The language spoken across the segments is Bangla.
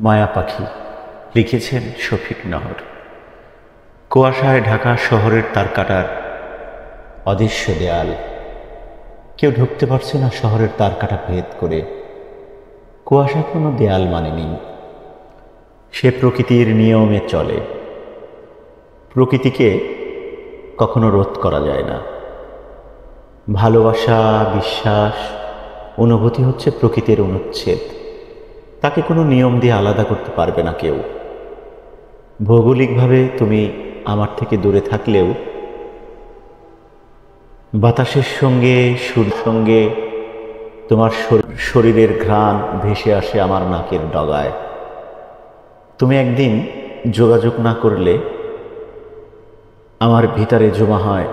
মায়া পাখি লিখেছেন শফিক নহর। কুয়াশায় ঢাকা শহরের তারকাটার অদৃশ্য দেয়াল, কেউ ঢুকতে পারছে না শহরের তারকাটা ভেদ করে। কুয়াশা কোনো দেয়াল মানেনি, সে প্রকৃতির নিয়মে চলে। প্রকৃতিকে কখনো রোধ করা যায় না। ভালোবাসা, বিশ্বাস, অনুভূতি হচ্ছে প্রকৃতির অনুচ্ছেদ। তাকে কোনো নিয়ম দিয়ে আলাদা করতে পারবে না কেউ। ভৌগোলিকভাবে তুমি আমার থেকে দূরে থাকলেও বাতাসের সঙ্গে, সুর সঙ্গে তোমার শরীরের ঘ্রাণ ভেসে আসে আমার নাকের ডগায়। তুমি একদিন যোগাযোগ না করলে আমার ভিতরে জমা হয়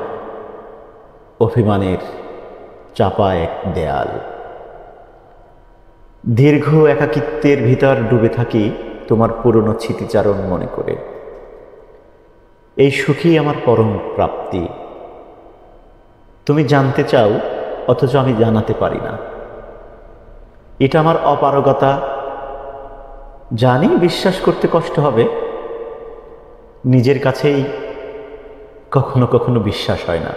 অভিমানের চাপা এক দেয়াল। দীর্ঘ একাকিত্বের ভিতর ডুবে থাকি তোমার পুরনো স্মৃতিচারণ মনে করে। এই সুখই আমার পরম প্রাপ্তি। তুমি জানতে চাও অথচ আমি জানাতে পারি না। এটা আমার অপারগতা। জানি বিশ্বাস করতে কষ্ট হবে, নিজের কাছেই কখনো কখনো বিশ্বাস হয় না।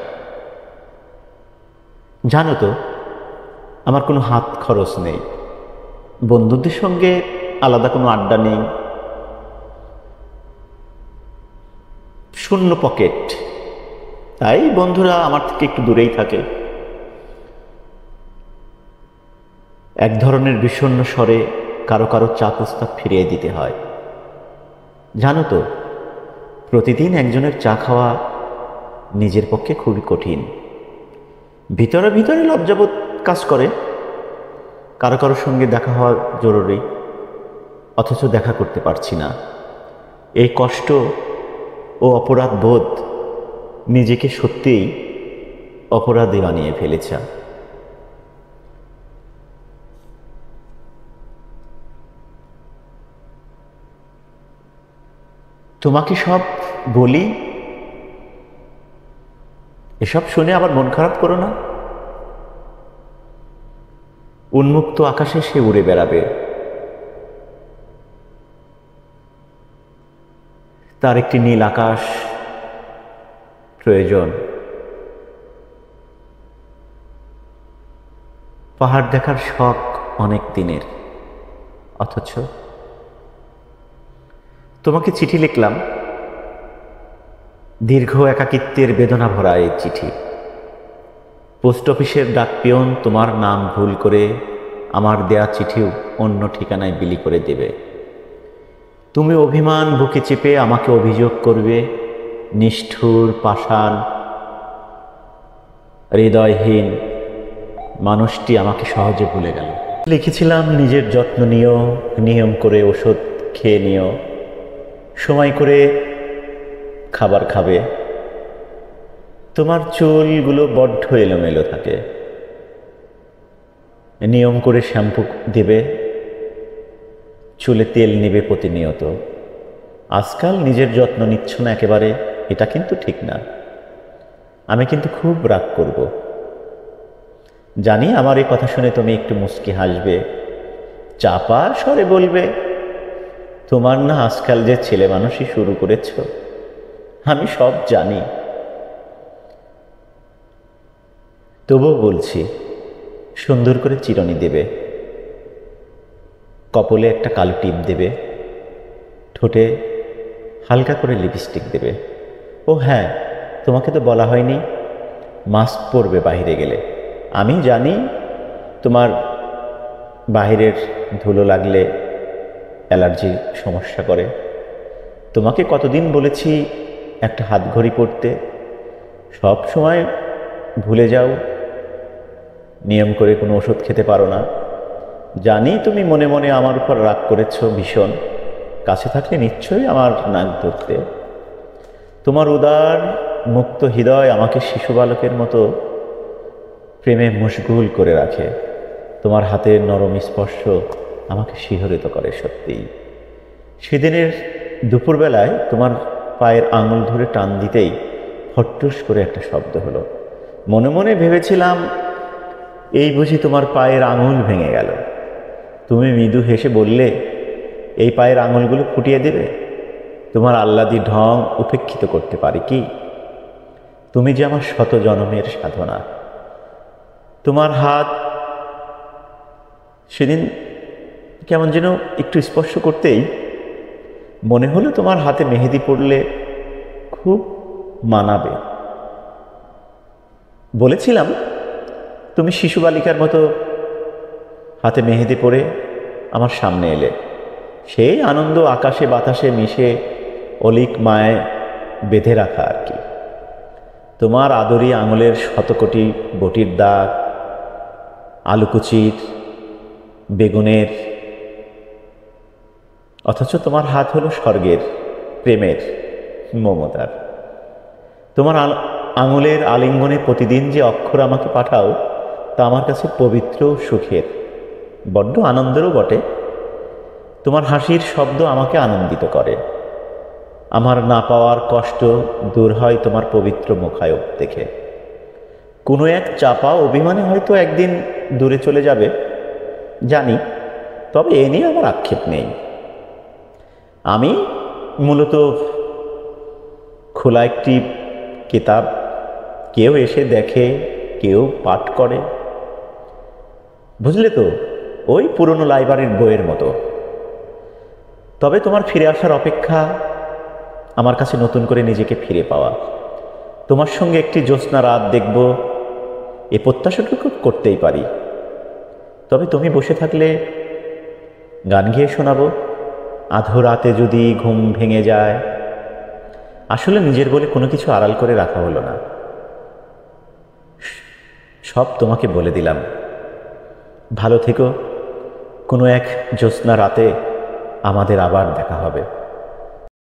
জানো তো, আমার কোনো হাত খরচ নেই, বন্ধুদের সঙ্গে আলাদা কোনো আড্ডা নেই, শূন্য পকেট। তাই বন্ধুরা আমার থেকে একটু দূরেই থাকে। এক ধরনের বিষণ্ণ স্বরে কারো কারো চা প্রস্তাব ফিরিয়ে দিতে হয়। জানো তো, প্রতিদিন একজনের চা খাওয়া নিজের পক্ষে খুবই কঠিন। ভিতরে ভিতরে লজ্জাবোধ কাজ করে। কারো কারোর সঙ্গে দেখা হওয়া জরুরি, অথচ দেখা করতে পারছি না। এই কষ্ট ও অপরাধ বোধ নিজেকে সত্যিই অপরাধী বানিয়ে ফেলেছে। তোমাকে সব বলি, এসব শুনে আবার মন খারাপ করো না। উন্মুক্ত আকাশে সে উড়ে বেড়াবে। তার একটি নীল আকাশ প্রয়োজন। পাহাড় দেখার শখ অনেক দিনের, অথচ তোমাকে চিঠি লিখলাম। দীর্ঘ একাকিত্বের বেদনা ভরা এই চিঠি। পোস্ট অফিসের ডাক পিয়ন তোমার নাম ভুল করে আমার দেয়া চিঠিও অন্য ঠিকানায় বিলি করে দেবে। তুমি অভিমান বুকে চেপে আমাকে অভিযোগ করবে, নিষ্ঠুর, পাষাণ, হৃদয়হীন মানুষটি আমাকে সহজে ভুলে গেল। লিখেছিলাম, নিজের যত্ন নিও, নিয়ম করে ওষুধ খেয়ে নিও, সময় করে খাবার খাবে। তোমার চুলগুলো বড্ড এলোমেলো থাকে। নিয়ম করে শ্যাম্পু দেবে, চুলে তেল নেবে প্রতিনিয়ত। আজকাল নিজের যত্ন নিচ্ছ না একেবারে, এটা কিন্তু ঠিক না। আমি কিন্তু খুব রাগ করব। জানি আমার এই কথা শুনে তুমি একটু মুচকি হাসবে, চাপা স্বরে বলবে, তোমার না আজকাল যে ছেলে মানুষই শুরু করেছ। আমি সব জানি, তবুও বলছি, সুন্দর করে চিরুনি দেবে, কপালে একটা কালো টিপ দেবে, ঠোঁটে হালকা করে লিপস্টিক দেবে। ও হ্যাঁ, তোমাকে তো বলা হয়নি, মাস্ক পরবে বাইরে গেলে। আমি জানি তোমার বাহিরের ধুলো লাগলে অ্যালার্জি সমস্যা করে। তোমাকে কতদিন বলেছি একটা হাতঘড়ি পরতে, সব সময় ভুলে যাও। নিয়ম করে কোনো ওষুধ খেতে পারো না। জানি তুমি মনে মনে আমার উপর রাগ করেছ ভীষণ। কাছে থাকলে নিশ্চয়ই আমার নাক ধরতে। তোমার উদার মুক্ত হৃদয় আমাকে শিশু বালকের মতো প্রেমে মশগুল করে রাখে। তোমার হাতের নরম স্পর্শ আমাকে শিহরিত করে সত্যিই। সেদিনের দুপুরবেলায় তোমার পায়ের আঙুল ধরে টান দিতেই ফট্টুস করে একটা শব্দ হলো। মনে মনে ভেবেছিলাম, এই বুঝি তোমার পায়ের আঙুল ভেঙে গেল। তুমি মৃদু হেসে বললে, এই পায়ের আঙুলগুলো ফুটিয়ে দেবে? তোমার আহ্লাদি ঢং উপেক্ষিত করতে পারি কি? তুমি যে আমার শত জনমের সাধনা। তোমার হাত সেদিন কেমন যেন একটু স্পর্শ করতেই মনে হলো তোমার হাতে মেহেদি পড়লে খুব মানাবে। বলেছিলাম তুমি শিশু বালিকার মতো হাতে মেহেদি পরে আমার সামনে এলে। সেই আনন্দ আকাশে বাতাসে মিশে অলিক মায় বেঁধে রাখা আর কি। তোমার আদরি আঙুলের শতকোটি বটির দাগ, আলুকুচির, বেগুনের, অথচ তোমার হাত হলো স্বর্গের, প্রেমের, মমতার। তোমার আঙুলের আলিঙ্গনে প্রতিদিন যে অক্ষর আমাকে পাঠাও তা আমার কাছে পবিত্র সুখের, বড্ড আনন্দেরও বটে। তোমার হাসির শব্দ আমাকে আনন্দিত করে। আমার না পাওয়ার কষ্ট দূর হয় তোমার পবিত্র মুখায়ব দেখে। কোনো এক চাপা অভিমানে হয়তো একদিন দূরে চলে যাবে জানি, তবে এ নিয়ে আমার আক্ষেপ নেই। আমি মূলত খোলা একটি কিতাব, কেউ এসে দেখে, কেউ পাঠ করে, বুঝলে তো, ওই পুরনো লাইব্রেরির বইয়ের মতো। তবে তোমার ফিরে আসার অপেক্ষা আমার কাছে নতুন করে নিজেকে ফিরে পাওয়া। তোমার সঙ্গে একটি জ্যোৎস্না রাত দেখব, এ প্রত্যাশাটুকু করতেই পারি। তবে তুমি বসে থাকলে গান গেয়ে শোনাবো। আধো রাতে যদি ঘুম ভেঙে যায়। আসলে নিজের বলে কোনো কিছু আড়াল করে রাখা হলো না, সব তোমাকে বলে দিলাম। ভালো থেকো। কোনো এক জ্যোৎস্না রাতে আমাদের আবার দেখা হবে।